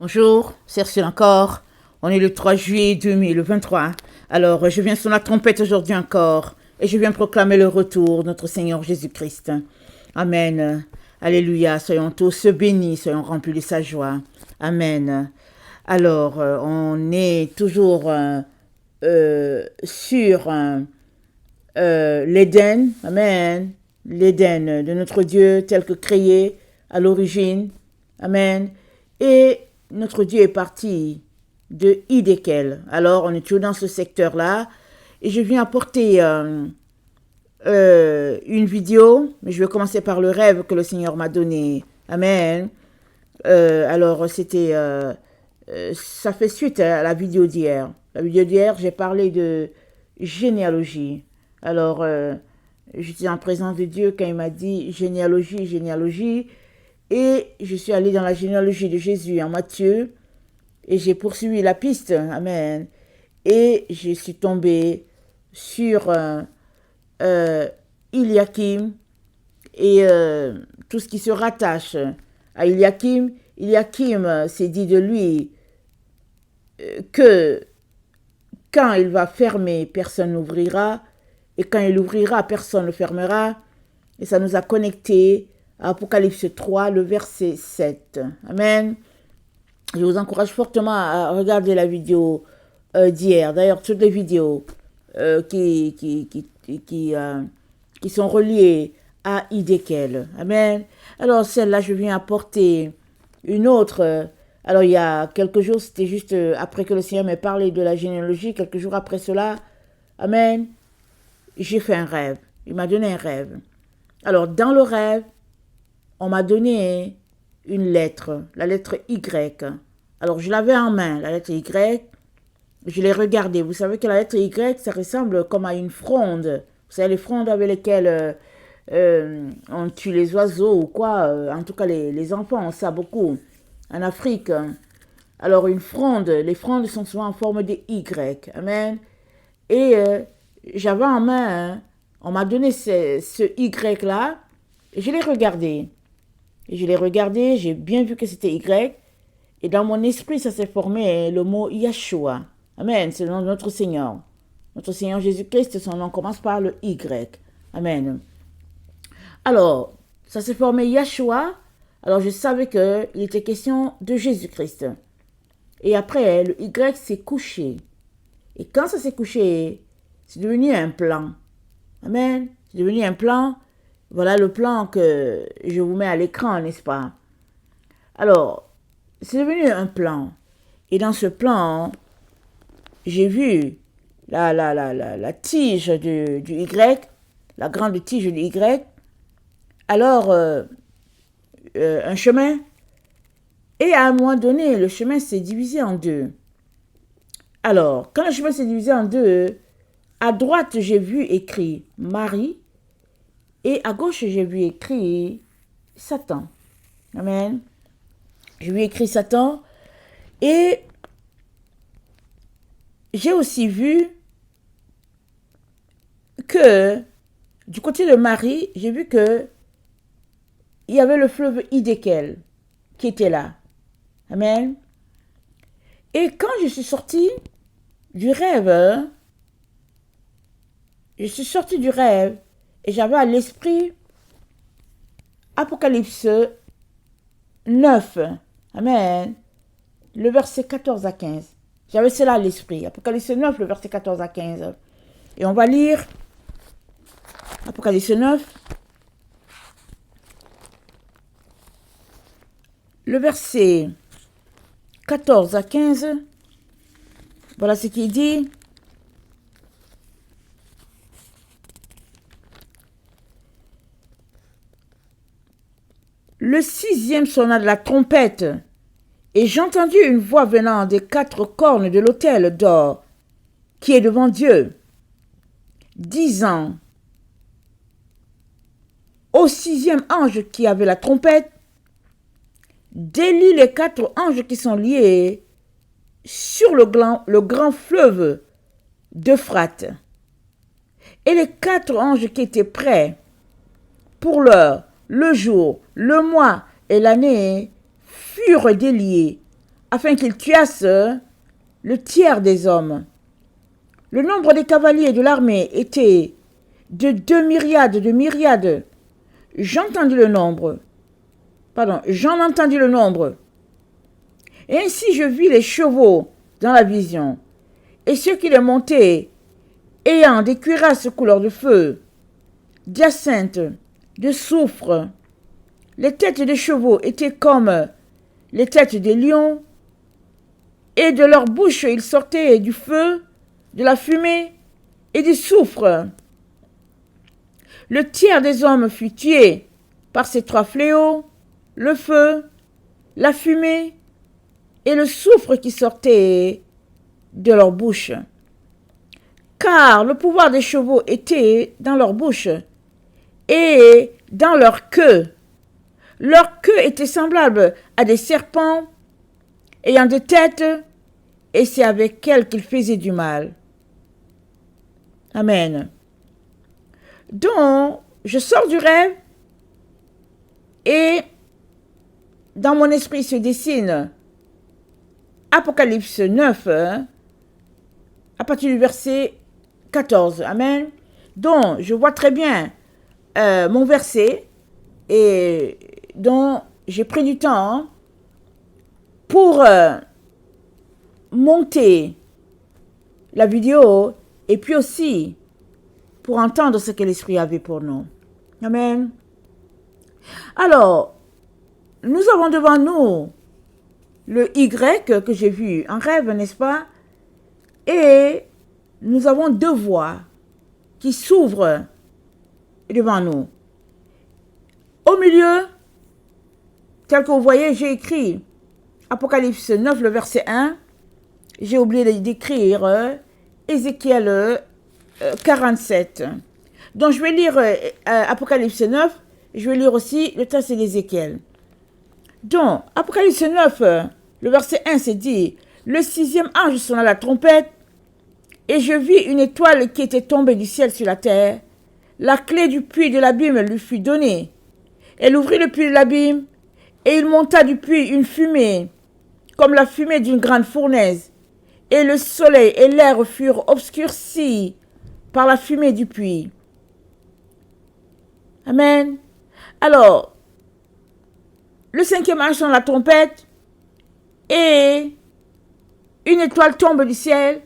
Bonjour, c'est Ursule encore. On est le 3 juillet 2023. Alors, je viens sur la trompette aujourd'hui encore et je viens proclamer le retour de notre Seigneur Jésus-Christ. Amen. Alléluia. Soyons tous bénis, soyons remplis de sa joie. Amen. Alors, on est toujours sur l'Éden. Amen. L'Éden de notre Dieu tel que créé à l'origine. Amen. Et notre Dieu est parti de Hidékel. Alors, on est toujours dans ce secteur-là. Et je viens apporter une vidéo, mais je vais commencer par le rêve que le Seigneur m'a donné. Amen. Alors, ça fait suite à la vidéo d'hier. La vidéo d'hier, j'ai parlé de généalogie. Alors, j'étais en présence de Dieu quand il m'a dit généalogie, généalogie. Et je suis allée dans la généalogie de Jésus en Matthieu et j'ai poursuivi la piste. Amen. Et je suis tombée sur Eliakim et tout ce qui se rattache à Eliakim. Eliakim s'est dit de lui que quand il va fermer, personne n'ouvrira. Et quand il ouvrira, personne ne fermera. Et ça nous a connectés Apocalypse 3, le verset 7. Amen. Je vous encourage fortement à regarder la vidéo d'hier. D'ailleurs, toutes les vidéos qui sont reliées à Hidékel. Amen. Alors, celle-là, je viens apporter une autre. Alors, il y a quelques jours, c'était juste après que le Seigneur m'ait parlé de la généalogie, quelques jours après cela. Amen. J'ai fait un rêve. Il m'a donné un rêve. Alors, dans le rêve, on m'a donné une lettre, la lettre Y. Alors, je l'avais en main, la lettre Y. Je l'ai regardée. Vous savez que la lettre Y, ça ressemble comme à une fronde. Vous savez, les frondes avec lesquelles on tue les oiseaux ou quoi. En tout cas, les enfants ont ça beaucoup en Afrique. Alors, une fronde, les frondes sont souvent en forme de Y. Amen. Et j'avais en main, on m'a donné ce Y-là. Et je l'ai regardé. Et je l'ai regardé, j'ai bien vu que c'était Y. Et dans mon esprit, ça s'est formé le mot Yeshua. Amen, c'est le nom de notre Seigneur. Notre Seigneur Jésus-Christ, son nom commence par le Y. Amen. Alors, ça s'est formé Yeshua. Alors, je savais qu'il était question de Jésus-Christ. Et après, le Y s'est couché. Et quand ça s'est couché, c'est devenu un plan. Amen. C'est devenu un plan. Voilà le plan que je vous mets à l'écran, n'est-ce pas? Alors, c'est devenu un plan. Et dans ce plan, j'ai vu la tige du Y, la grande tige du Y. Alors, un chemin. Et à un moment donné, le chemin s'est divisé en deux. Alors, quand le chemin s'est divisé en deux, à droite, j'ai vu écrit Marie. Et à gauche, j'ai vu écrit Satan. Amen. J'ai vu écrit Satan. Et j'ai aussi vu que du côté de Marie, j'ai vu que il y avait le fleuve Hidékel qui était là. Amen. Et quand je suis sortie du rêve, et j'avais à l'esprit Apocalypse 9. Amen. Le verset 14 à 15. J'avais cela à l'esprit. Apocalypse 9, le verset 14 à 15. Et on va lire Apocalypse 9. Le verset 14 à 15. Voilà ce qu'il dit. Le 6e sonna de la trompette, et j'entendis une voix venant des 4 cornes de l'autel d'or qui est devant Dieu, disant au 6e ange qui avait la trompette, délie les 4 anges qui sont liés sur le grand fleuve d'Euphrate. Et les 4 anges qui étaient prêts pour l'heure, le jour, le mois et l'année furent déliés afin qu'ils tuassent le tiers des hommes. Le nombre des cavaliers de l'armée était de 2 myriades de myriades. J'en entendis le nombre. Et ainsi je vis les chevaux dans la vision, et ceux qui les montaient, ayant des cuirasses couleur de feu, d'hyacinthe, de soufre. Les têtes des chevaux étaient comme les têtes des lions, et de leur bouche il sortait du feu, de la fumée et du soufre. Le tiers des hommes fut tué par ces 3 fléaux, le feu, la fumée et le soufre qui sortait de leur bouche. Car le pouvoir des chevaux était dans leur bouche et dans leur queue. Leur queue était semblable à des serpents ayant des têtes, et c'est avec elles qu'ils faisaient du mal. Amen. Donc, je sors du rêve et dans mon esprit se dessine Apocalypse 9 à partir du verset 14. Amen. Donc, je vois très bien mon verset et donc j'ai pris du temps pour monter la vidéo et puis aussi pour entendre ce que l'Esprit avait pour nous. Amen. Alors, nous avons devant nous le Y que j'ai vu en rêve, n'est-ce pas? Et nous avons 2 voies qui s'ouvrent devant nous. Au milieu, tel que vous voyez, j'ai écrit Apocalypse 9, le verset 1. J'ai oublié d'écrire Ézéchiel 47. Donc, je vais lire Apocalypse 9. Je vais lire aussi le texte d'Ézéchiel. Donc, Apocalypse 9, le verset 1, c'est dit, le 6e ange sonna la trompette, et je vis une étoile qui était tombée du ciel sur la terre. La clé du puits de l'abîme lui fut donnée. Elle ouvrit le puits de l'abîme, et il monta du puits une fumée, comme la fumée d'une grande fournaise. Et le soleil et l'air furent obscurcis par la fumée du puits. Amen. Alors, le 5e ange sonne la trompette et une étoile tombe du ciel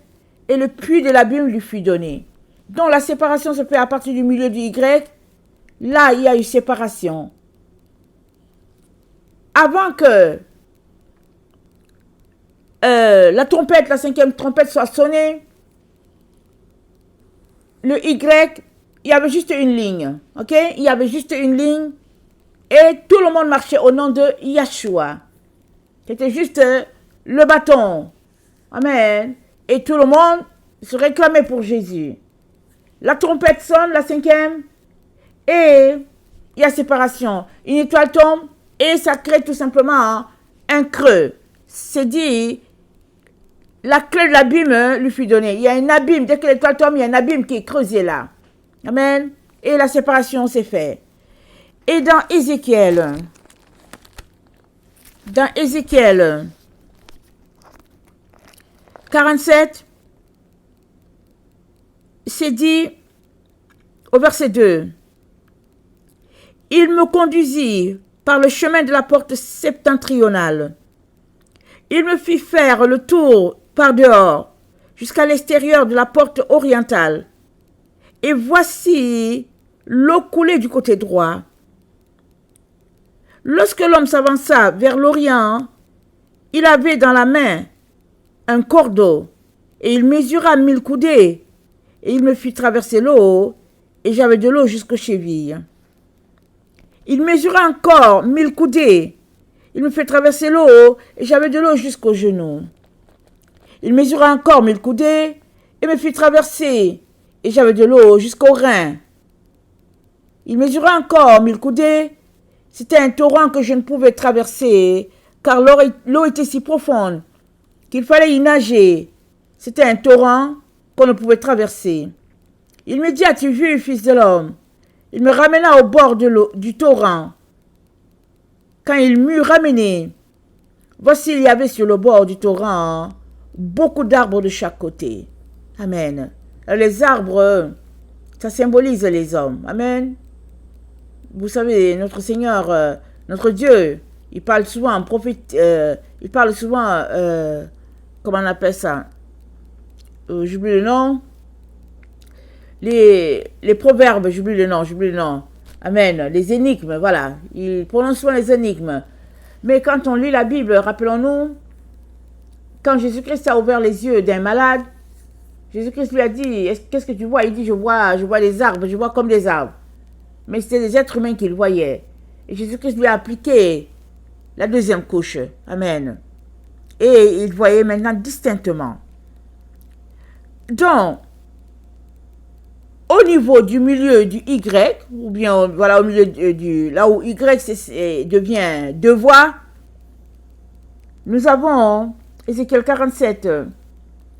et le puits de l'abîme lui fut donné. Donc la séparation se fait à partir du milieu du Y. Là, il y a une séparation. Avant que la trompette, la 5e trompette soit sonnée, le Y, il y avait juste une ligne. Ok? Il y avait juste une ligne. Et tout le monde marchait au nom de Yeshua. C'était juste le bâton. Amen. Et tout le monde se réclamait pour Jésus. La trompette sonne, la 5e. Et il y a séparation. Une étoile tombe et ça crée tout simplement un creux. C'est dit, la clé de l'abîme lui fut donnée. Il y a un abîme. Dès que l'étoile tombe, il y a un abîme qui est creusé là. Amen. Et la séparation s'est faite. Et dans Ézéchiel 47, c'est dit au verset 2, « Il me conduisit par le chemin de la porte septentrionale. Il me fit faire le tour par dehors jusqu'à l'extérieur de la porte orientale. Et voici l'eau coulait du côté droit. Lorsque l'homme s'avança vers l'Orient, il avait dans la main un cordeau, et il mesura 1000 coudées, et il me fit traverser l'eau, et j'avais de l'eau jusqu'aux chevilles. Il mesura encore 1000 coudées, il me fit traverser l'eau, et j'avais de l'eau jusqu'aux genoux. Il mesura encore 1000 coudées, et me fit traverser, et j'avais de l'eau jusqu'aux reins. Il mesura encore 1000 coudées. C'était un torrent que je ne pouvais traverser, car l'eau était si profonde qu'il fallait y nager. C'était un torrent qu'on ne pouvait traverser. Il me dit, as-tu vu, fils de l'homme? Il me ramena au bord de l'eau, du torrent. Quand il m'eut ramené, Voici, il y avait sur le bord du torrent beaucoup d'arbres de chaque côté. Amen. Les arbres, ça symbolise les hommes. Amen. Vous savez, notre Seigneur, notre Dieu, il parle souvent, prophète, il parle souvent, comment on appelle ça? J'oublie le nom. Les proverbes, j'oublie le nom. Amen. Les énigmes, voilà. Il prononce souvent les énigmes. Mais quand on lit la Bible, rappelons-nous, quand Jésus-Christ a ouvert les yeux d'un malade, Jésus-Christ lui a dit, qu'est-ce que tu vois? Il dit, je vois les arbres, je vois comme des arbres. Mais c'était des êtres humains qu'il voyait. Et Jésus-Christ lui a appliqué la deuxième couche. Amen. Et il voyait maintenant distinctement. Donc, au niveau du milieu du Y, ou bien voilà au milieu là où Y devient deux voies, nous avons Ézéchiel 47,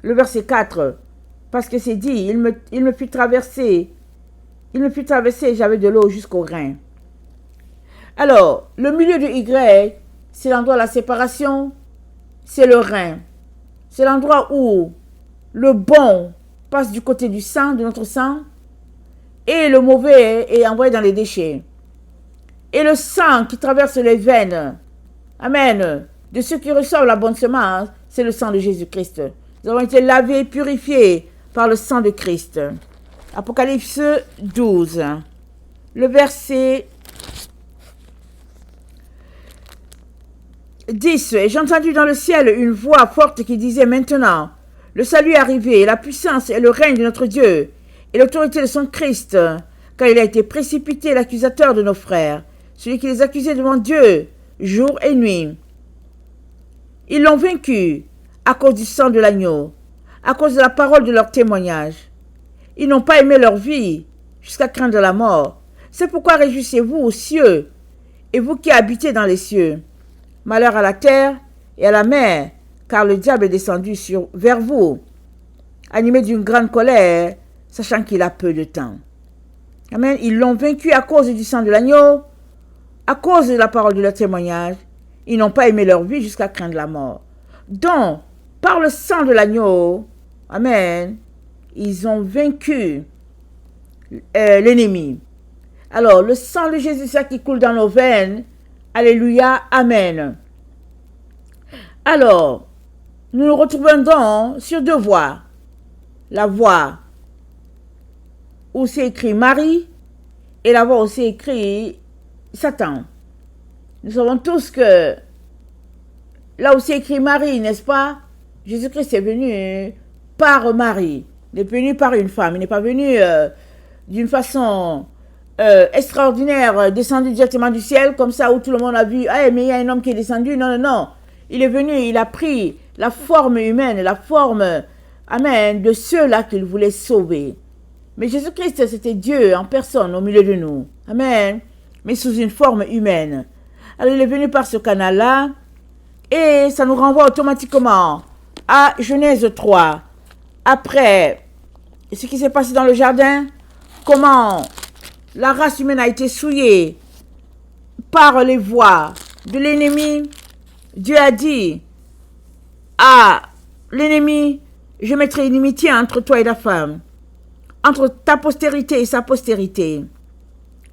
le verset 4, parce que c'est dit, il me fit traverser, j'avais de l'eau jusqu'au rein. Alors, le milieu du Y, c'est l'endroit de la séparation, c'est le rein. C'est l'endroit où le bon passe du côté du sang, de notre sang, et le mauvais est envoyé dans les déchets. Et le sang qui traverse les veines, amen, de ceux qui reçoivent la bonne semence, c'est le sang de Jésus-Christ. Nous avons été lavés, purifiés par le sang de Christ. Apocalypse 12, le verset 10. Et j'ai entendu dans le ciel une voix forte qui disait, maintenant, le salut est arrivé, la puissance et le règne de notre Dieu, et l'autorité de son Christ, car il a été précipité l'accusateur de nos frères, celui qui les accusait devant Dieu, jour et nuit. Ils l'ont vaincu à cause du sang de l'agneau, à cause de la parole de leur témoignage. Ils n'ont pas aimé leur vie jusqu'à craindre la mort. C'est pourquoi réjouissez-vous aux cieux, et vous qui habitez dans les cieux. Malheur à la terre et à la mer, car le diable est descendu vers vous, animé d'une grande colère, sachant qu'il a peu de temps. Amen. Ils l'ont vaincu à cause du sang de l'agneau, à cause de la parole de leur témoignage. Ils n'ont pas aimé leur vie jusqu'à craindre la mort. Donc, par le sang de l'agneau, amen, ils ont vaincu l'ennemi. Alors, le sang de Jésus, ça qui coule dans nos veines, alléluia, amen. Alors, nous nous retrouvons donc sur deux voies. La voie où c'est écrit Marie et la voie où c'est écrit Satan. Nous savons tous que là où c'est écrit Marie, n'est-ce pas? Jésus-Christ est venu par Marie. Il est venu par une femme. Il n'est pas venu d'une façon extraordinaire, descendu directement du ciel, comme ça où tout le monde a vu, ah, mais il y a un homme qui est descendu. Non, non, non. Il est venu, il a pris la forme humaine, la forme, amen, de ceux-là qu'il voulait sauver. Mais Jésus-Christ, c'était Dieu en personne au milieu de nous. Amen. Mais sous une forme humaine. Alors il est venu par ce canal-là et ça nous renvoie automatiquement à Genèse 3. Après ce qui s'est passé dans le jardin, comment la race humaine a été souillée par les voies de l'ennemi. Dieu a dit à l'ennemi, je mettrai une inimitié entre toi et la femme, entre ta postérité et sa postérité.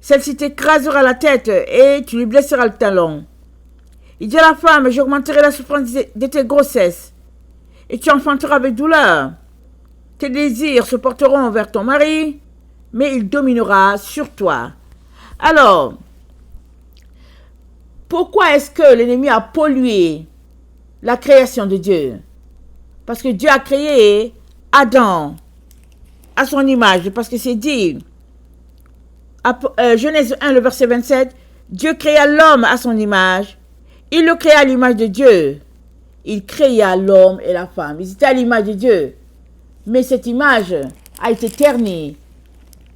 Celle-ci t'écrasera la tête et tu lui blesseras le talon. Il dit à la femme, j'augmenterai la souffrance de tes grossesses et tu enfanteras avec douleur. Tes désirs se porteront vers ton mari, mais il dominera sur toi. Alors, pourquoi est-ce que l'ennemi a pollué la création de Dieu? Parce que Dieu a créé Adam à son image, parce que c'est dit, Genèse 1, le verset 27, Dieu créa l'homme à son image, il le créa à l'image de Dieu. Il créa l'homme et la femme. Ils étaient à l'image de Dieu. Mais cette image a été ternie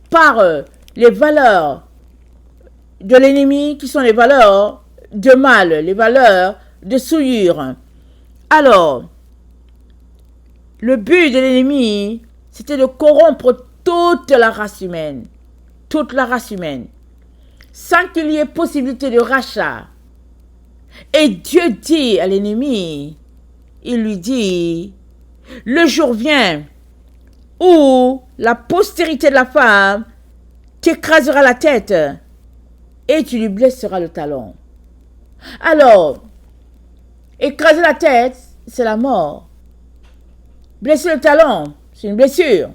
par les valeurs de l'ennemi qui sont les valeurs de mal, les valeurs de souillure. Alors, le but de l'ennemi, c'était de corrompre toute la race humaine. Toute la race humaine. Sans qu'il y ait possibilité de rachat. Et Dieu dit à l'ennemi, il lui dit, le jour vient où la postérité de la femme t'écrasera la tête et tu lui blesseras le talon. Alors, écraser la tête, c'est la mort. Blesser le talon, c'est une blessure.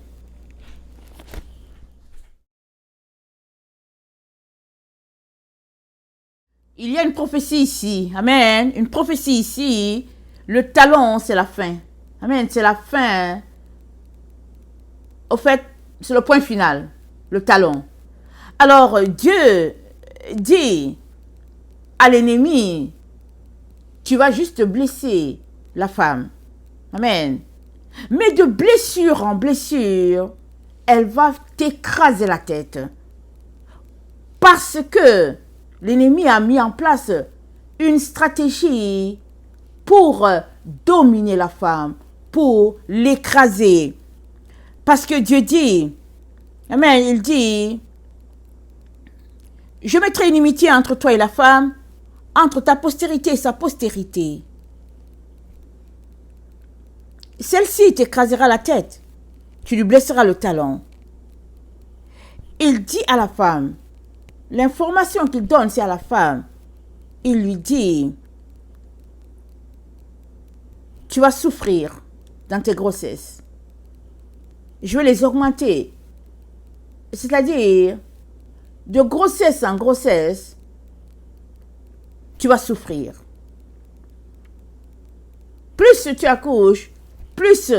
Il y a une prophétie ici. Amen. Une prophétie ici. Le talon, c'est la fin. Amen. C'est la fin. Au fait, c'est le point final. Le talon. Alors, Dieu dit à l'ennemi, tu vas juste blesser la femme. Amen. Mais de blessure en blessure, elle va t'écraser la tête. Parce que l'ennemi a mis en place une stratégie pour dominer la femme, pour l'écraser. Parce que Dieu dit, amen, il dit, je mettrai une inimitié entre toi et la femme, entre ta postérité et sa postérité. Celle-ci t'écrasera la tête, tu lui blesseras le talon. Il dit à la femme, l'information qu'il donne, c'est à la femme. Il lui dit, tu vas souffrir dans tes grossesses. Je vais les augmenter. C'est-à-dire, de grossesse en grossesse, tu vas souffrir. Plus tu accouches, plus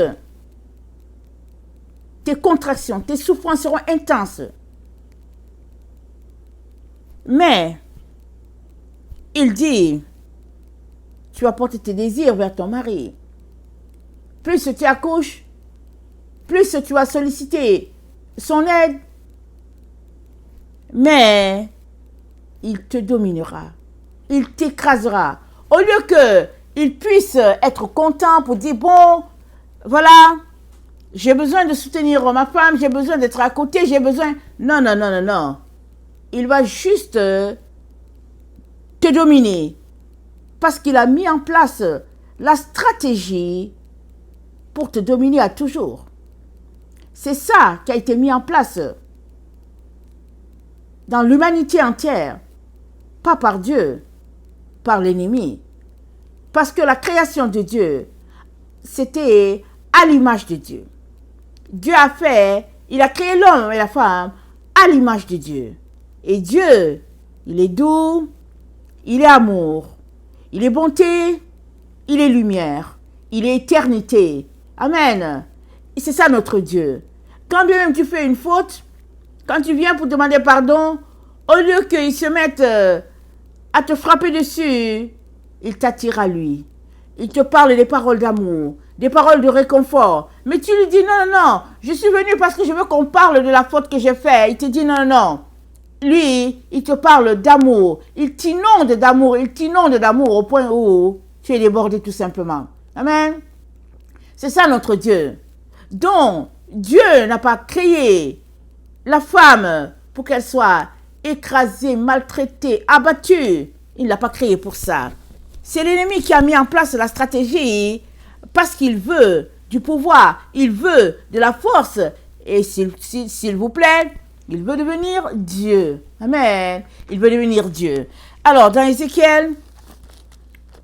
tes contractions, tes souffrances seront intenses. Mais, il dit, tu vas porter tes désirs vers ton mari. Plus tu accouches, plus tu vas solliciter son aide. Mais, il te dominera. Il t'écrasera. Au lieu qu'il puisse être content pour dire, bon, voilà, j'ai besoin de soutenir ma femme, j'ai besoin d'être à côté, j'ai besoin... Non, non, non, non, non. Il va juste te dominer. Parce qu'il a mis en place la stratégie pour te dominer à toujours. C'est ça qui a été mis en place dans l'humanité entière. Pas par Dieu, par l'ennemi. Parce que la création de Dieu, c'était à l'image de Dieu. Dieu a fait, il a créé l'homme et la femme à l'image de Dieu. Et Dieu, il est doux, il est amour, il est bonté, il est lumière, il est éternité. Amen. Et c'est ça notre Dieu. Quand bien même tu fais une faute, quand tu viens pour demander pardon, au lieu qu'il se mette à te frapper dessus, il t'attire à lui. Il te parle des paroles d'amour, des paroles de réconfort. Mais tu lui dis non, non, non, je suis venu parce que je veux qu'on parle de la faute que j'ai faite. Il te dit non, non, non. Lui, il te parle d'amour. Il t'inonde d'amour. Il t'inonde d'amour au point où tu es débordé tout simplement. Amen. C'est ça notre Dieu. Donc, Dieu n'a pas créé la femme pour qu'elle soit écrasée, maltraitée, abattue. Il ne l'a pas créée pour ça. C'est l'ennemi qui a mis en place la stratégie parce qu'il veut du pouvoir, il veut de la force. Et s'il vous plaît, il veut devenir Dieu. Amen. Il veut devenir Dieu. Alors, dans Ézéchiel,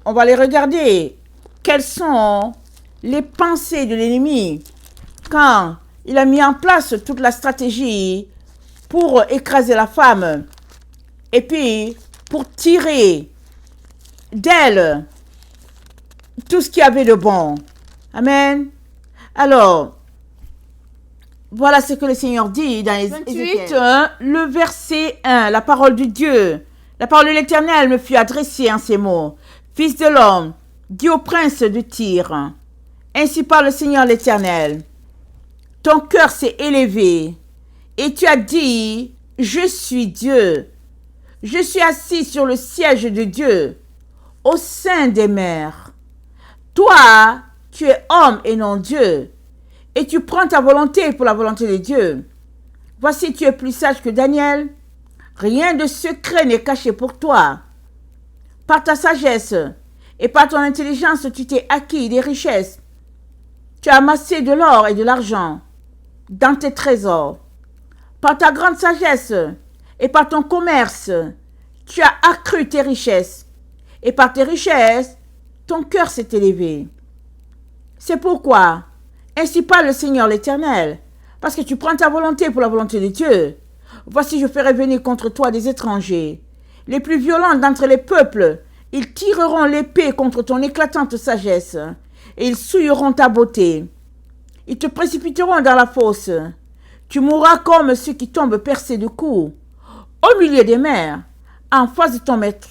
on va les regarder. Quelles sont les pensées de l'ennemi quand il a mis en place toute la stratégie pour écraser la femme et puis pour tirer d'elle tout ce qu'il y avait de bon. Amen. Alors, voilà ce que le Seigneur dit dans les 28, le verset 1, la parole de Dieu. La parole de l'Éternel me fut adressée en ces mots. Fils de l'homme, dis au prince de Tyr, ainsi parle le Seigneur l'Éternel. Ton cœur s'est élevé et tu as dit, je suis Dieu. Je suis assis sur le siège de Dieu, au sein des mers. Toi, tu es homme et non Dieu, et tu prends ta volonté pour la volonté de Dieu. Voici, tu es plus sage que Daniel. Rien de secret n'est caché pour toi. Par ta sagesse et par ton intelligence, tu t'es acquis des richesses. Tu as amassé de l'or et de l'argent dans tes trésors. Par ta grande sagesse et par ton commerce, tu as accru tes richesses. Et par tes richesses, ton cœur s'est élevé. C'est pourquoi, ainsi parle le Seigneur l'Éternel, parce que tu prends ta volonté pour la volonté de Dieu. Voici, je ferai venir contre toi des étrangers, les plus violents d'entre les peuples. Ils tireront l'épée contre ton éclatante sagesse, et ils souilleront ta beauté. Ils te précipiteront dans la fosse. Tu mourras comme ceux qui tombent percés de coups, au milieu des mers, en face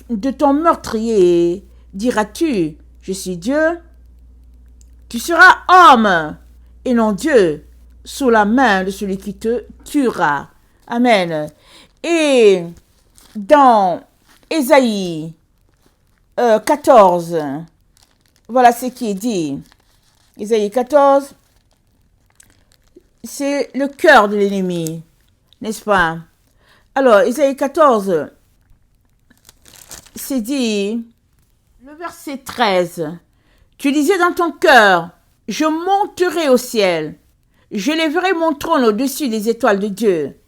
de ton meurtrier. Diras-tu, je suis Dieu? Tu seras homme et non Dieu, sous la main de celui qui te tuera. Amen. Et dans Ésaïe 14, voilà ce qui est dit. Ésaïe 14, c'est le cœur de l'ennemi, n'est-ce pas? Alors, Ésaïe 14, c'est dit, le verset 13, tu disais dans ton cœur, je monterai au ciel, je lèverai mon trône au-dessus des étoiles de Dieu,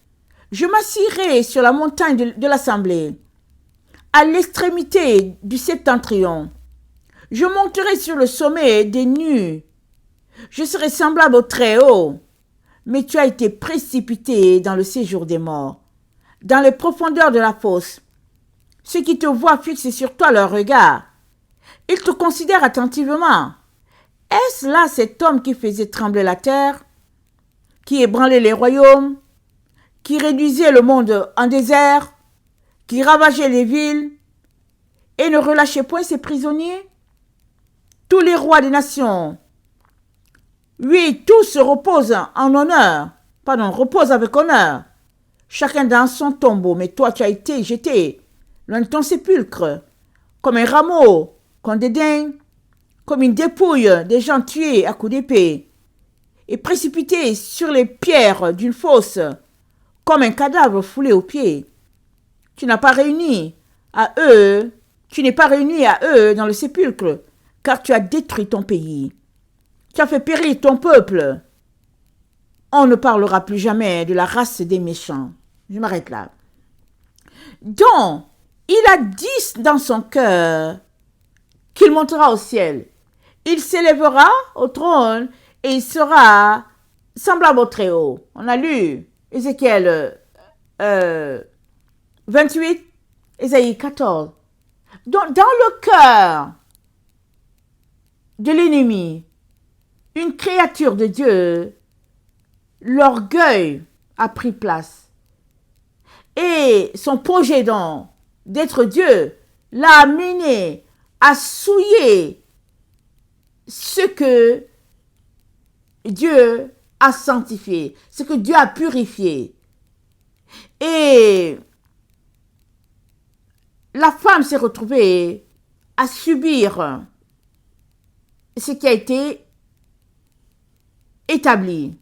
je m'assirai sur la montagne de l'assemblée, à l'extrémité du septentrion, je monterai sur le sommet des nues, je serai semblable au Très-Haut, mais tu as été précipité dans le séjour des morts, dans les profondeurs de la fosse. Ceux qui te voient fixent sur toi leur regard. Ils te considèrent attentivement. Est-ce là cet homme qui faisait trembler la terre, qui ébranlait les royaumes, qui réduisait le monde en désert, qui ravageait les villes et ne relâchait point ses prisonniers? Tous les rois des nations, oui, tous reposent reposent avec honneur, chacun dans son tombeau, mais toi tu as été jeté loin de ton sépulcre, comme un rameau qu'on dédaigne, comme une dépouille des gens tués à coups d'épée, et précipité sur les pierres d'une fosse, comme un cadavre foulé aux pieds. Tu n'es pas réuni à eux dans le sépulcre, car tu as détruit ton pays. Tu as fait périr ton peuple. On ne parlera plus jamais de la race des méchants. Je m'arrête là. Donc, il a dit dans son cœur qu'il montera au ciel. Il s'élèvera au trône et il sera semblable au Très-Haut. On a lu Ézéchiel 28, Ésaïe 14. Donc, dans le cœur de l'ennemi, une créature de Dieu, l'orgueil a pris place. Et son projet donc d'être Dieu l'a amené à souiller ce que Dieu a sanctifié, ce que Dieu a purifié. Et la femme s'est retrouvée à subir ce qui a été établi.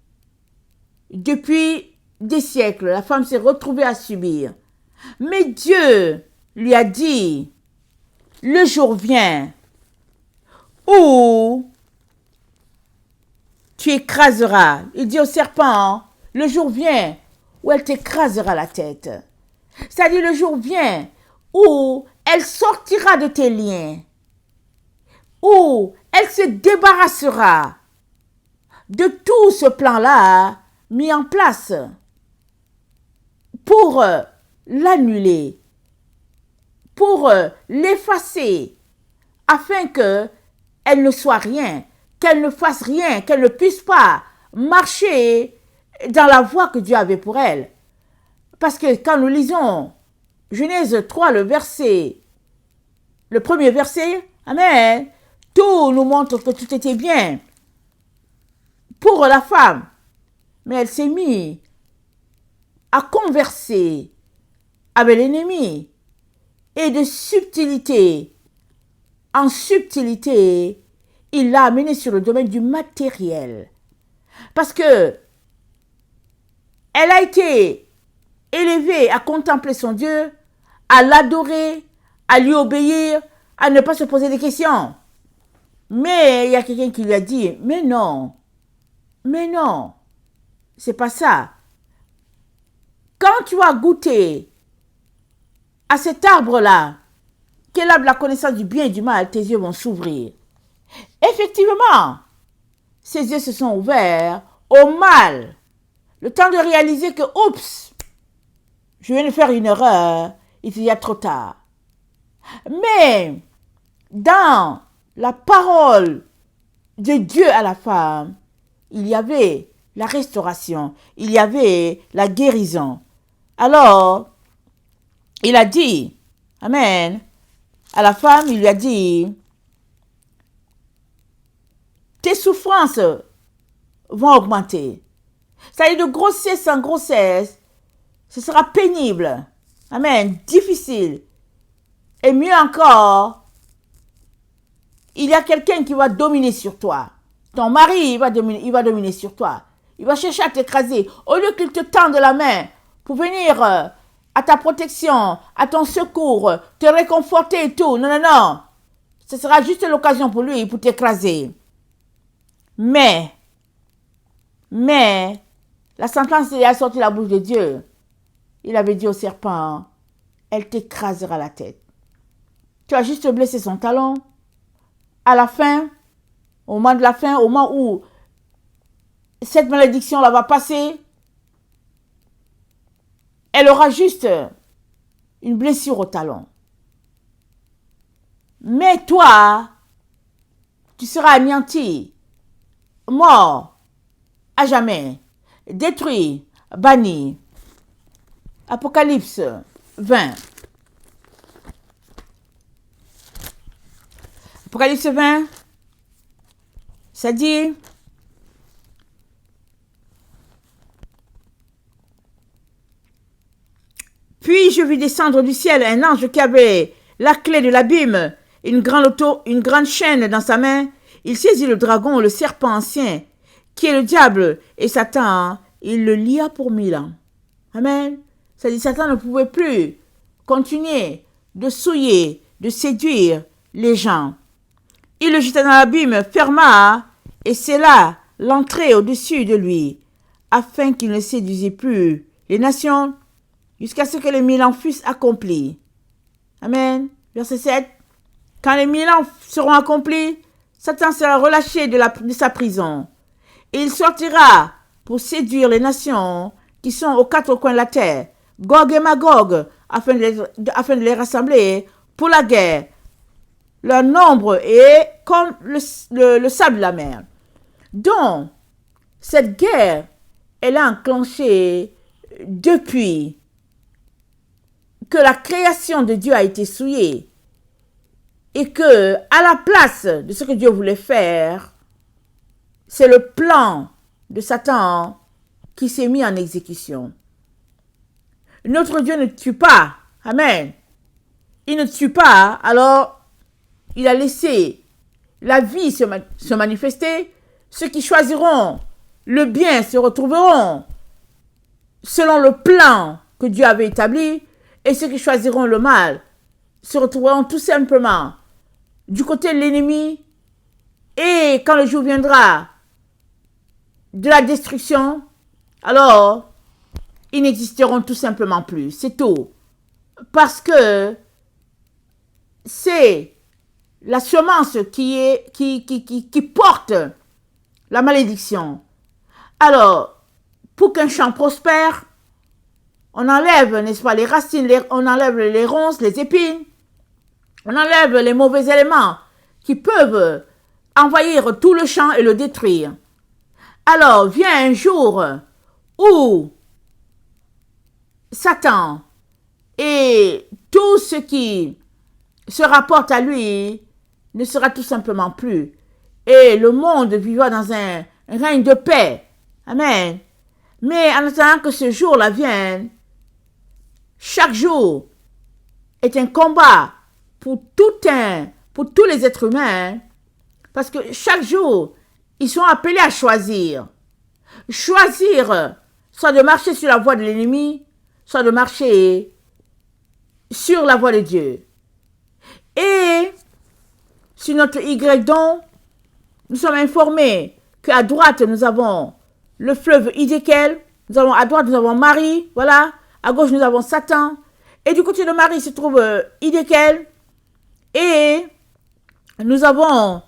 Depuis des siècles, la femme s'est retrouvée à subir. Mais Dieu lui a dit, le jour vient où tu écraseras. Il dit au serpent, le jour vient où elle t'écrasera la tête. C'est-à-dire le jour vient où elle sortira de tes liens, où elle se débarrassera de tout ce plan-là mis en place pour l'annuler, pour l'effacer, afin qu'elle ne soit rien, qu'elle ne fasse rien, qu'elle ne puisse pas marcher dans la voie que Dieu avait pour elle. Parce que quand nous lisons Genèse 3, le premier verset, Amen, tout nous montre que tout était bien pour la femme. Mais elle s'est mise à converser avec l'ennemi. Et de subtilité en subtilité, il l'a amenée sur le domaine du matériel. Parce que elle a été élevée à contempler son Dieu, à l'adorer, à lui obéir, à ne pas se poser des questions. Mais il y a quelqu'un qui lui a dit, mais non, c'est pas ça. Quand tu as goûté à cet arbre-là, qui est l'arbre de la connaissance du bien et du mal, tes yeux vont s'ouvrir. Effectivement, ses yeux se sont ouverts au mal. Le temps de réaliser que, oups, je viens de faire une erreur, il était déjà trop tard. Mais, dans la parole de Dieu à la femme, il y avait la restauration, il y avait la guérison. Alors, il a dit, amen, à la femme, il lui a dit, tes souffrances vont augmenter. C'est-à-dire de grossesse en grossesse, ce sera pénible, amen, difficile. Et mieux encore, il y a quelqu'un qui va dominer sur toi. Ton mari, il va dominer sur toi. Il va chercher à t'écraser. Au lieu qu'il te tende la main pour venir à ta protection, à ton secours, te réconforter et tout. Non. Ce sera juste l'occasion pour lui pour t'écraser. Mais, la sentence a sorti de la bouche de Dieu. Il avait dit au serpent, elle t'écrasera la tête. Tu as juste blessé son talon. À la fin, au moment de la fin, au moment où cette malédiction-là va passer, elle aura juste une blessure au talon. Mais toi, tu seras anéanti, mort, à jamais, détruit, banni. Apocalypse 20. Apocalypse 20, ça dit, puis je vis descendre du ciel un ange qui avait la clé de l'abîme, une grande chaîne dans sa main. Il saisit le dragon, le serpent ancien, qui est le diable et Satan, il le lia pour 1000 ans. Amen. C'est-à-dire Satan ne pouvait plus continuer de souiller, de séduire les gens. Il le jeta dans l'abîme, ferma et scella l'entrée au-dessus de lui, afin qu'il ne séduisît plus les nations, jusqu'à ce que les 1000 ans fussent accomplis. Amen. Verset 7. Quand les 1000 ans seront accomplis, Satan sera relâché de sa prison. Et il sortira pour séduire les nations qui sont aux 4 coins de la terre, Gog et Magog, afin de les rassembler pour la guerre. Leur nombre est comme le sable de la mer. Donc, cette guerre, elle a enclenché depuis que la création de Dieu a été souillée et que, à la place de ce que Dieu voulait faire, c'est le plan de Satan qui s'est mis en exécution. Notre Dieu ne tue pas. Amen. Il ne tue pas, alors il a laissé la vie se manifester. Ceux qui choisiront le bien se retrouveront selon le plan que Dieu avait établi, et ceux qui choisiront le mal se retrouveront tout simplement du côté de l'ennemi. Et quand le jour viendra de la destruction, alors ils n'existeront tout simplement plus. C'est tout. Parce que c'est la semence qui porte la malédiction. Alors, pour qu'un champ prospère, on enlève, n'est-ce pas, les racines, on enlève les ronces, les épines, on enlève les mauvais éléments qui peuvent envahir tout le champ et le détruire. Alors, vient un jour où Satan et tout ce qui se rapporte à lui ne sera tout simplement plus. Et le monde vivra dans un règne de paix. Amen. Mais en attendant que ce jour-là vienne, chaque jour est un combat pour tous les êtres humains, parce que chaque jour, ils sont appelés à choisir. Choisir, soit de marcher sur la voie de l'ennemi, soit de marcher sur la voie de Dieu. Et sur notre Y don, nous sommes informés qu'à droite, nous avons le fleuve Hiddekel. À droite, nous avons Marie. Voilà. À gauche, nous avons Satan. Et du côté de Marie se trouve Hiddekel. Et nous avons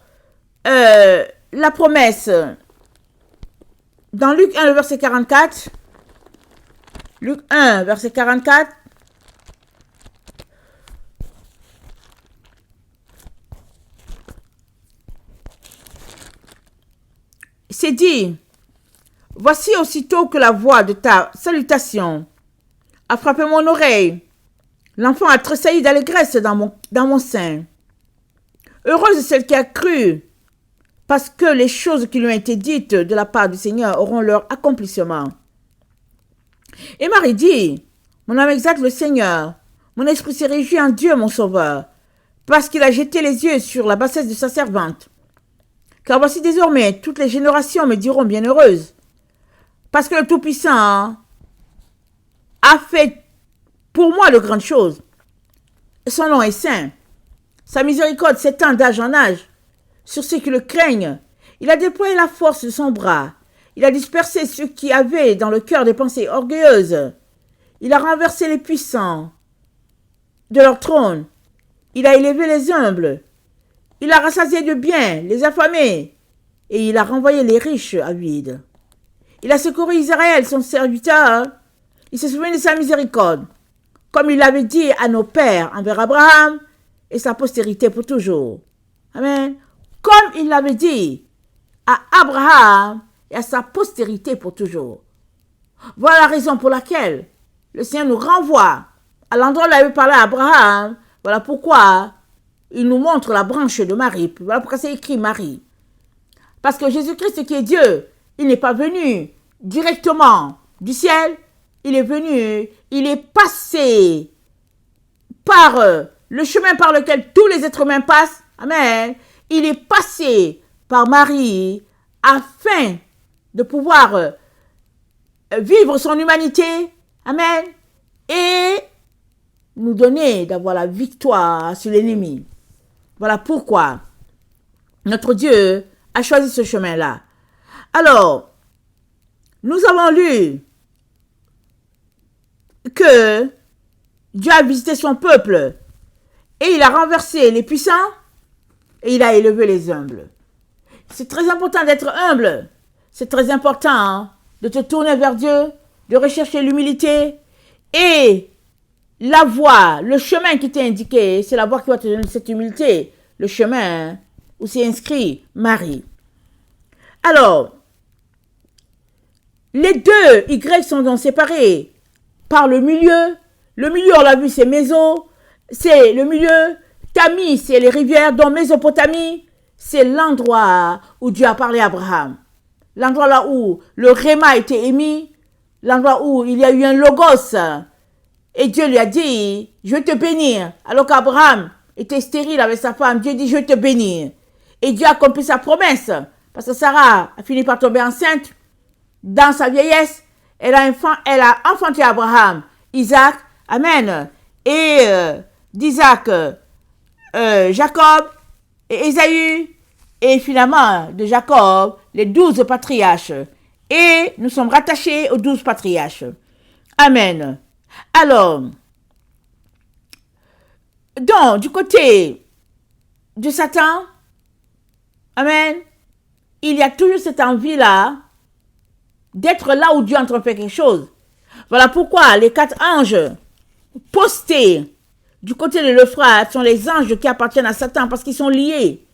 la promesse dans Luc 1, le verset 44. Luc 1, verset 44. C'est dit, voici aussitôt que la voix de ta salutation a frappé mon oreille, l'enfant a tressailli d'allégresse dans mon sein. Heureuse celle qui a cru, parce que les choses qui lui ont été dites de la part du Seigneur auront leur accomplissement. Et Marie dit, mon âme exalte le Seigneur, mon esprit s'est réjoui en Dieu mon Sauveur, parce qu'il a jeté les yeux sur la bassesse de sa servante. Car voici désormais, toutes les générations me diront bienheureuse, parce que le Tout-Puissant a fait pour moi de grandes choses. Son nom est saint. Sa miséricorde s'étend d'âge en âge sur ceux qui le craignent. Il a déployé la force de son bras. Il a dispersé ceux qui avaient dans le cœur des pensées orgueilleuses. Il a renversé les puissants de leur trône. Il a élevé les humbles. Il a rassasié de bien les affamés. Et il a renvoyé les riches à vide. Il a secouru Israël, son serviteur. Il s'est souvenu de sa miséricorde, comme il l'avait dit à nos pères envers Abraham et sa postérité pour toujours. Amen. Comme il l'avait dit à Abraham et à sa postérité pour toujours. Voilà la raison pour laquelle le Seigneur nous renvoie à l'endroit où il avait parlé à Abraham. Voilà pourquoi il nous montre la branche de Marie. Voilà pourquoi c'est écrit Marie. Parce que Jésus-Christ qui est Dieu, il n'est pas venu directement du ciel. Il est venu, il est passé par le chemin par lequel tous les êtres humains passent. Amen. Il est passé par Marie afin de pouvoir vivre son humanité. Amen. Et nous donner d'avoir la victoire sur l'ennemi. Voilà pourquoi notre Dieu a choisi ce chemin-là. Alors, nous avons lu que Dieu a visité son peuple et il a renversé les puissants et il a élevé les humbles. C'est très important d'être humble. C'est très important de te tourner vers Dieu, de rechercher l'humilité et la voie, le chemin qui t'est indiqué, c'est la voie qui va te donner cette humilité. Le chemin où c'est inscrit Marie. Alors, les deux Y sont donc séparés par le milieu. Le milieu, on l'a vu, c'est Méso. C'est le milieu. Tami, c'est les rivières. Donc Mésopotamie, c'est l'endroit où Dieu a parlé à Abraham. L'endroit là où le Réma a été émis. L'endroit où il y a eu un logos. Et Dieu lui a dit, je vais te bénir. Alors qu'Abraham était stérile avec sa femme, Dieu dit, je vais te bénir. Et Dieu a accompli sa promesse. Parce que Sarah a fini par tomber enceinte. Dans sa vieillesse, elle a enfanté Abraham, Isaac, Amen. Et d'Isaac, Jacob et Ésaü. Et finalement, de Jacob, les 12 patriarches. Et nous sommes rattachés aux 12 patriarches. Amen. Alors, donc, du côté de Satan, Amen, il y a toujours cette envie-là d'être là où Dieu est en train de faire quelque chose. Voilà pourquoi les 4 anges postés du côté de l'Euphrate sont les anges qui appartiennent à Satan parce qu'ils sont liés.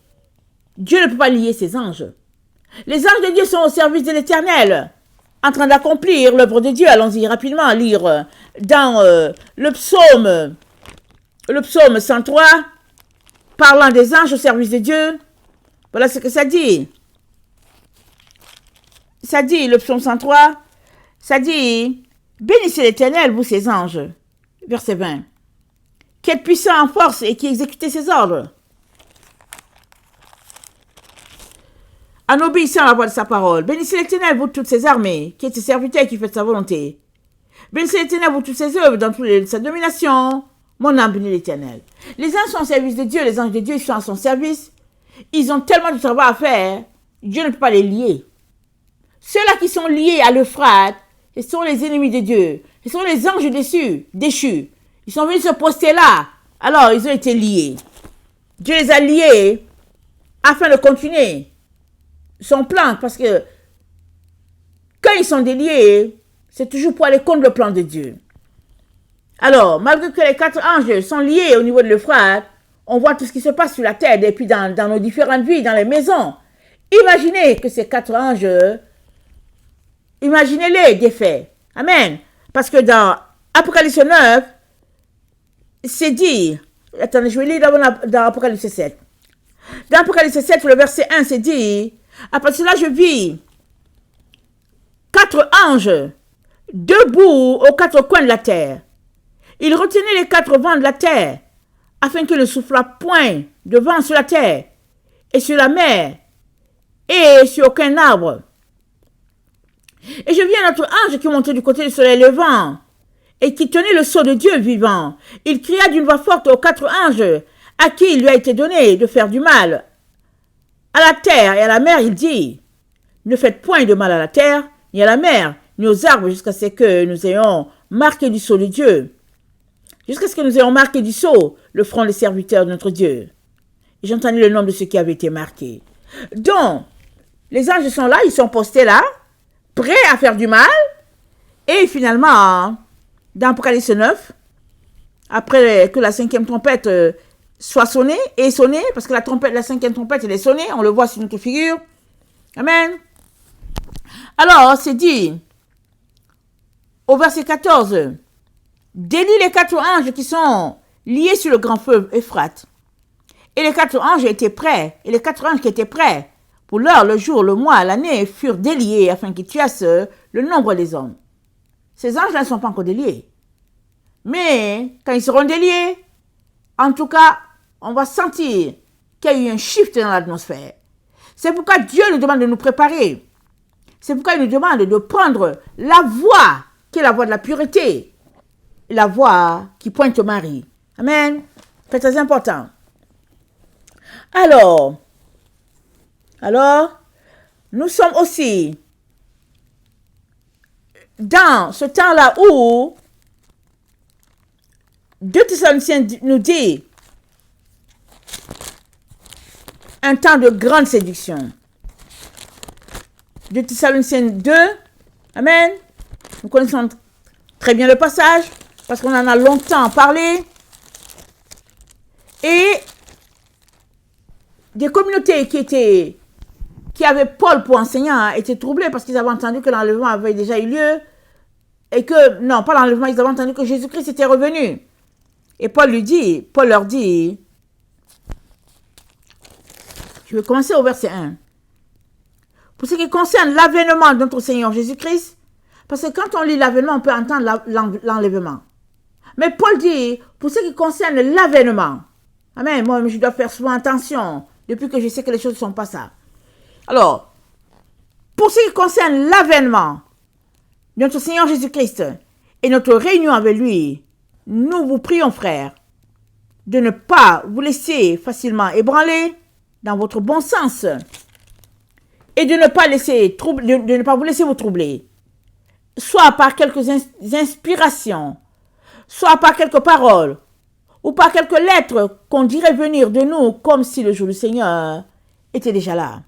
Dieu ne peut pas lier ses anges. Les anges de Dieu sont au service de l'Éternel, en train d'accomplir l'œuvre de Dieu. Allons-y rapidement lire dans le psaume 103, parlant des anges au service de Dieu. Voilà ce que ça dit. Ça dit, le psaume 103, ça dit, bénissez l'Éternel, vous ses anges. Verset 20. Qui êtes puissant en force et qui exécutez ses ordres. En obéissant à la voix de sa parole. Bénissez l'Éternel, vous toutes ses armées, qui êtes ses serviteurs et qui faites sa volonté. Bénissez l'Éternel, vous toutes ses œuvres, dans toute sa domination. Mon âme bénit l'Éternel. Les anges sont au service de Dieu, les anges de Dieu sont à son service. Ils ont tellement de travail à faire, Dieu ne peut pas les lier. Ceux-là qui sont liés à l'Euphrate, ce sont les ennemis de Dieu. Ce sont les anges déchus. Ils sont venus se poster là. Alors, ils ont été liés. Dieu les a liés afin de continuer son plan. Parce que quand ils sont déliés, c'est toujours pour aller contre le plan de Dieu. Alors, malgré que les 4 anges sont liés au niveau de l'Euphrate, on voit tout ce qui se passe sur la terre et puis dans nos différentes vies, dans les maisons. Imaginez que ces 4 anges, imaginez-les défaits. Amen. Parce que dans Apocalypse 9, c'est dit, attendez, je vais lire dans Apocalypse 7. Dans Apocalypse 7, le verset 1, c'est dit, après cela, je vis 4 anges debout aux 4 coins de la terre. Ils retenaient les 4 vents de la terre, afin que ne soufflât point de vent sur la terre, et sur la mer, et sur aucun arbre. Et je vis un autre ange qui montait du côté du soleil levant, et qui tenait le sceau de Dieu vivant. Il cria d'une voix forte aux 4 anges, à qui il lui a été donné de faire du mal à la terre et à la mer. Il dit, ne faites point de mal à la terre, ni à la mer, ni aux arbres, jusqu'à ce que nous ayons marqué du sceau de Dieu. Jusqu'à ce que nous ayons marqué du sceau le front des serviteurs de notre Dieu. Et j'entendis le nom de ceux qui avaient été marqués. Donc, les anges sont là, ils sont postés là, prêts à faire du mal. Et finalement, dans Apocalypse 9, après que la 5e trompette soit sonnée, parce que la 5e trompette, elle est sonnée, on le voit sur notre figure. Amen. Alors, c'est dit, au verset 14, délie les 4 anges qui sont liés sur le grand feu Euphrate. Et les 4 anges étaient prêts, et les 4 anges qui étaient prêts pour l'heure, le jour, le mois, l'année, furent déliés afin qu'ils tuassent le nombre des hommes. Ces anges-là ne sont pas encore déliés. Mais quand ils seront déliés, en tout cas, on va sentir qu'il y a eu un shift dans l'atmosphère. C'est pourquoi Dieu nous demande de nous préparer. C'est pourquoi il nous demande de prendre la voie qui est la voie de la pureté. La voie qui pointe au mari. Amen. C'est très important. Alors, nous sommes aussi dans ce temps-là où 2 Thessaloniciens nous dit un temps de grande séduction. 2 Thessaloniciens 2, amen. Nous connaissons très bien le passage parce qu'on en a longtemps parlé. Et des communautés qui avaient Paul pour enseignant étaient troublées parce qu'ils avaient entendu que l'enlèvement avait déjà eu lieu et que, non, pas l'enlèvement, ils avaient entendu que Jésus-Christ était revenu. Et Paul leur dit, je vais commencer au verset 1. Pour ce qui concerne l'avènement de notre Seigneur Jésus-Christ, parce que quand on lit l'avènement, on peut entendre l'enlèvement. Mais Paul dit, pour ce qui concerne l'avènement, amen, moi je dois faire souvent attention, depuis que je sais que les choses ne sont pas ça. Alors, pour ce qui concerne l'avènement de notre Seigneur Jésus-Christ et notre réunion avec lui, nous vous prions, frères, de ne pas vous laisser facilement ébranler dans votre bon sens et de ne pas vous laisser vous troubler, soit par quelques inspirations, soit par quelques paroles, ou par quelques lettres qu'on dirait venir de nous comme si le jour du Seigneur était déjà là.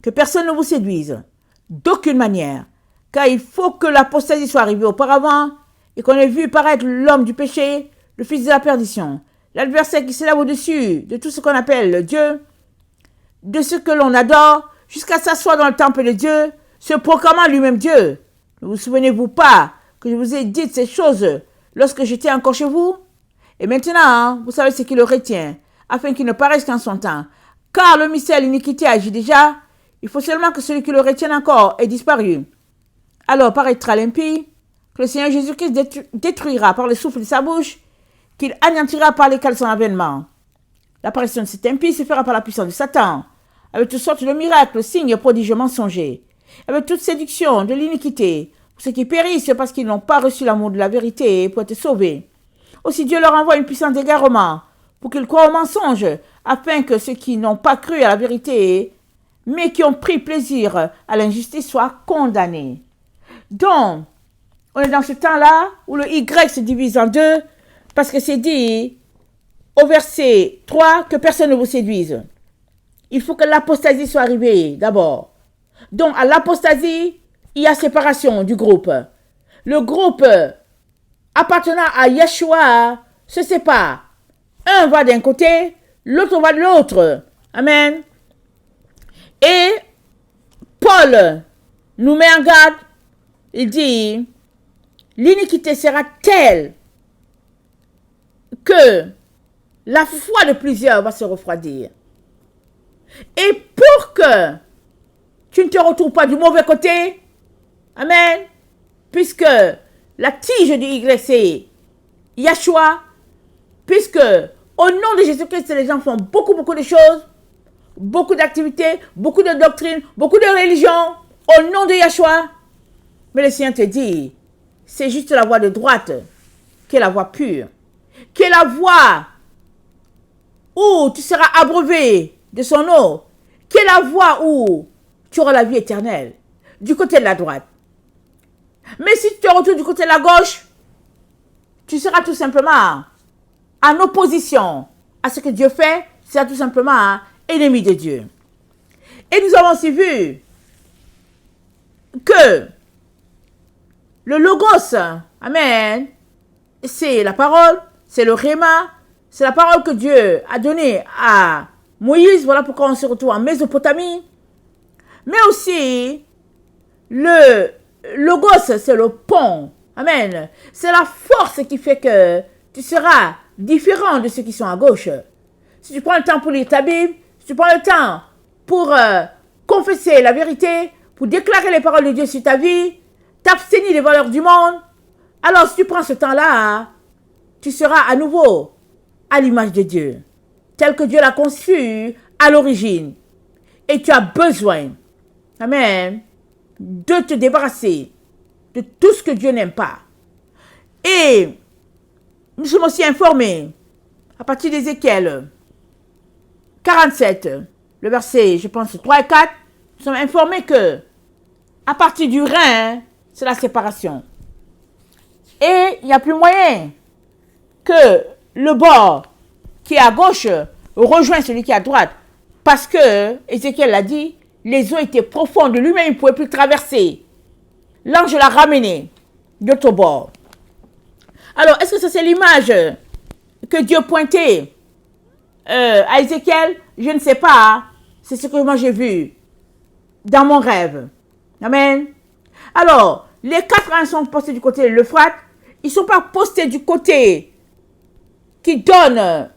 Que personne ne vous séduise, d'aucune manière, car il faut que l'apostasie soit arrivée auparavant et qu'on ait vu paraître l'homme du péché, le fils de la perdition, l'adversaire qui s'élève au-dessus de tout ce qu'on appelle Dieu, de ce que l'on adore, jusqu'à s'asseoir dans le temple de Dieu, se proclamant lui-même Dieu. Ne vous souvenez-vous pas que je vous ai dit ces choses lorsque j'étais encore chez vous? Et maintenant, vous savez ce qui le retient, afin qu'il ne paraisse qu'en son temps. Car le mystère de l'iniquité agit déjà, il faut seulement que celui qui le retienne encore ait disparu. Alors paraîtra l'impie, que le Seigneur Jésus-Christ détruira par le souffle de sa bouche, qu'il anéantira par lesquels son avènement. L'apparition de cet impie se fera par la puissance de Satan, avec toutes sortes de miracles, signes, prodiges, mensongers, avec toute séduction de l'iniquité, pour ceux qui périssent parce qu'ils n'ont pas reçu l'amour de la vérité pour être sauvés. Aussi Dieu leur envoie une puissance d'égarement, pour qu'ils croient au mensonge, afin que ceux qui n'ont pas cru à la vérité, mais qui ont pris plaisir à l'injustice, soient condamnés. Donc, on est dans ce temps-là où le Y se divise en deux, parce que c'est dit au verset 3 que personne ne vous séduise. Il faut que l'apostasie soit arrivée d'abord. Donc, à l'apostasie, il y a séparation du groupe. Le groupe appartenant à Yeshua se sépare. Un va d'un côté, l'autre va de l'autre. Amen. Et Paul nous met en garde. Il dit, l'iniquité sera telle que la foi de plusieurs va se refroidir. Et pour que tu ne te retrouves pas du mauvais côté, amen, puisque la tige du Y, c'est Yeshua, puisque au nom de Jésus-Christ, les gens font beaucoup de choses, beaucoup d'activités, beaucoup de doctrines, beaucoup de religions, au nom de Yeshua. Mais le Seigneur te dit, c'est juste la voie de droite, qui est la voie pure, qui est la voie où tu seras abreuvé de son eau, qui est la voie où tu auras la vie éternelle, du côté de la droite. Mais si tu te retrouves du côté de la gauche, tu seras tout simplement en opposition à ce que Dieu fait, tu seras tout simplement ennemi de Dieu. Et nous avons aussi vu que le logos, amen, c'est la parole, c'est le réma, c'est la parole que Dieu a donnée à Moïse. Voilà pourquoi on se retrouve en Mésopotamie. Mais aussi, le logos, c'est le pont. Amen. C'est la force qui fait que tu seras différent de ceux qui sont à gauche. Si tu prends le temps pour lire ta Bible, si tu prends le temps pour confesser la vérité, pour déclarer les paroles de Dieu sur ta vie, t'abstenir des valeurs du monde, alors si tu prends ce temps-là, tu seras à nouveau à l'image de Dieu, tel que Dieu l'a conçu à l'origine. Et tu as besoin, amen, de te débarrasser de tout ce que Dieu n'aime pas. Et nous sommes aussi informés, à partir d'Ézéchiel 47, le verset, je pense, 3 et 4, nous sommes informés que à partir du rein, c'est la séparation. Et il n'y a plus moyen que le bord qui est à gauche rejoint celui qui est à droite. Parce que, Ézéchiel l'a dit, les eaux étaient profondes, lui-même il ne pouvait plus traverser. L'ange l'a ramené de l'autre bord. Alors, est-ce que ça c'est l'image que Dieu pointait à Ézéchiel? Je ne sais pas. C'est ce que moi j'ai vu dans mon rêve. Amen. Alors, les 4 reins sont postés du côté de l'Euphrate. Ils ne sont pas postés du côté qui donne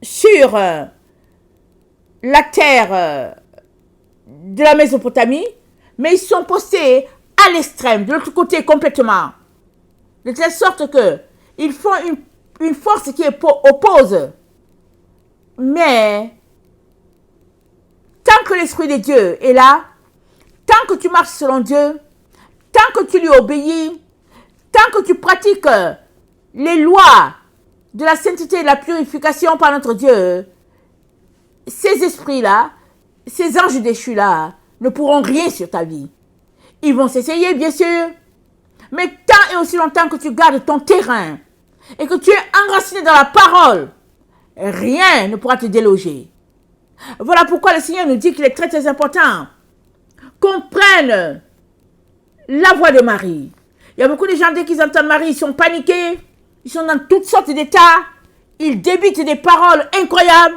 sur la terre de la Mésopotamie, mais ils sont postés à l'extrême, de l'autre côté complètement. De telle sorte que ils font une force qui oppose. Mais tant que l'Esprit de Dieu est là, tant que tu marches selon Dieu, tant que tu lui obéis, tant que tu pratiques les lois de la sainteté et de la purification par notre Dieu, ces esprits-là, ces anges déchus-là, ne pourront rien sur ta vie. Ils vont s'essayer, bien sûr, mais tant et aussi longtemps que tu gardes ton terrain et que tu es enraciné dans la parole, rien ne pourra te déloger. Voilà pourquoi le Seigneur nous dit qu'il est très très important qu'on prenne la voix de Marie. Il y a beaucoup de gens, dès qu'ils entendent Marie, ils sont paniqués, ils sont dans toutes sortes d'états, ils débitent des paroles incroyables,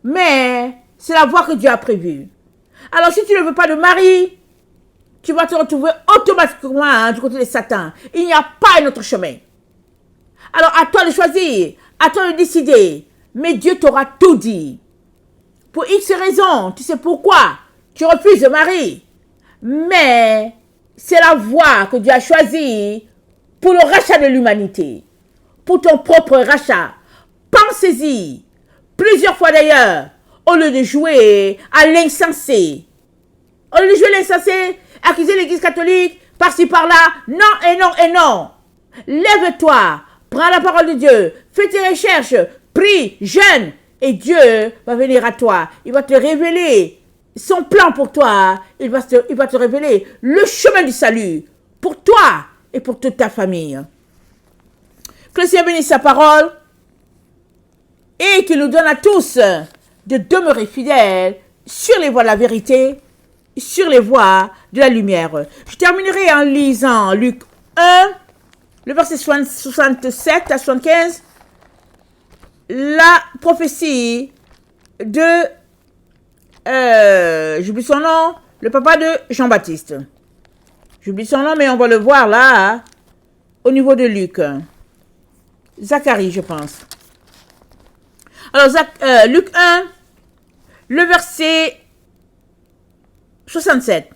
mais c'est la voie que Dieu a prévue. Alors si tu ne veux pas de Marie, tu vas te retrouver automatiquement du côté de Satan. Il n'y a pas un autre chemin. Alors à toi de choisir, à toi de décider, mais Dieu t'aura tout dit. Pour X raisons, tu sais pourquoi tu refuses Marie, mais c'est la voie que Dieu a choisie pour le rachat de l'humanité, pour ton propre rachat. Pensez-y, plusieurs fois d'ailleurs, au lieu de jouer à l'insensé. Au lieu de jouer à l'insensé, accuser l'église catholique, par-ci par-là, non et non et non. Lève-toi, prends la parole de Dieu, fais tes recherches, prie, jeûne, Et Dieu va venir à toi. Il va te révéler son plan pour toi. Il va te révéler le chemin du salut pour toi et pour toute ta famille. Que le Seigneur bénisse sa parole et qu'il nous donne à tous de demeurer fidèles sur les voies de la vérité, sur les voies de la lumière. Je terminerai en lisant Luc 1, le verset 67 à 75, la prophétie de, j'oublie son nom, le papa de Jean-Baptiste. J'oublie son nom, mais on va le voir là, au niveau de Luc. Zacharie, je pense. Alors, Luc 1, le verset 67.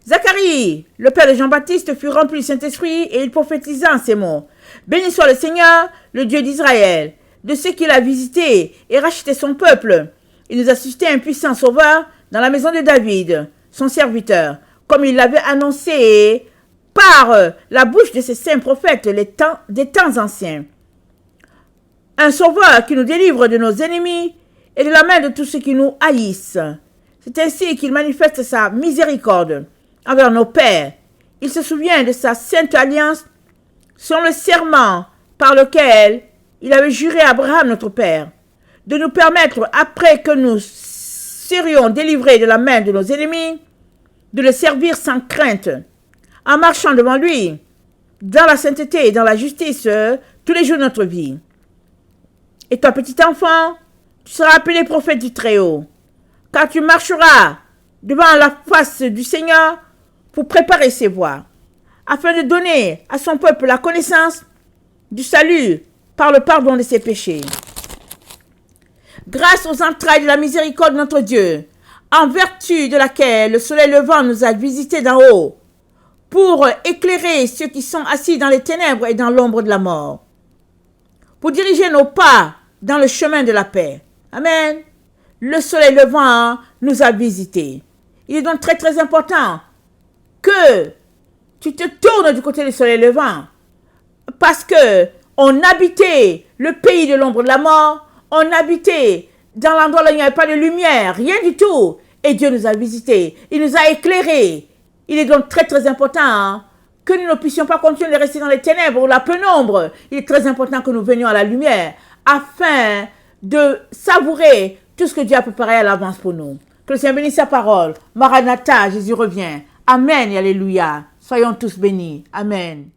Zacharie, le père de Jean-Baptiste, fut rempli du Saint-Esprit et il prophétisa en ces mots. Béni soit le Seigneur, le Dieu d'Israël, de ceux qu'il a visités et racheté son peuple. Il nous a suscité un puissant sauveur dans la maison de David, son serviteur, comme il l'avait annoncé par la bouche de ses saints prophètes des temps anciens. Un sauveur qui nous délivre de nos ennemis et de la main de tous ceux qui nous haïssent. C'est ainsi qu'il manifeste sa miséricorde envers nos pères. Il se souvient de sa sainte alliance sur le serment par lequel il avait juré à Abraham notre père, de nous permettre, après que nous serions délivrés de la main de nos ennemis, de le servir sans crainte, en marchant devant lui, dans la sainteté et dans la justice, tous les jours de notre vie. Et toi, petit enfant, tu seras appelé prophète du Très-Haut, car tu marcheras devant la face du Seigneur pour préparer ses voies, afin de donner à son peuple la connaissance du salut par le pardon de ses péchés. Grâce aux entrailles de la miséricorde de notre Dieu, en vertu de laquelle le soleil levant nous a visités d'en haut, pour éclairer ceux qui sont assis dans les ténèbres et dans l'ombre de la mort, pour diriger nos pas dans le chemin de la paix. Amen. Le soleil levant nous a visités. Il est donc très très important que tu te tournes du côté du soleil levant, parce que on habitait le pays de l'ombre de la mort, on habitait dans l'endroit où il n'y avait pas de lumière, rien du tout. Et Dieu nous a visités, il nous a éclairés. Il est donc très très important que nous ne puissions pas continuer de rester dans les ténèbres ou la pénombre. Il est très important que nous venions à la lumière afin de savourer tout ce que Dieu a préparé à l'avance pour nous. Que le Seigneur bénisse sa parole. Maranatha, Jésus revient. Amen et alléluia. Soyons tous bénis. Amen.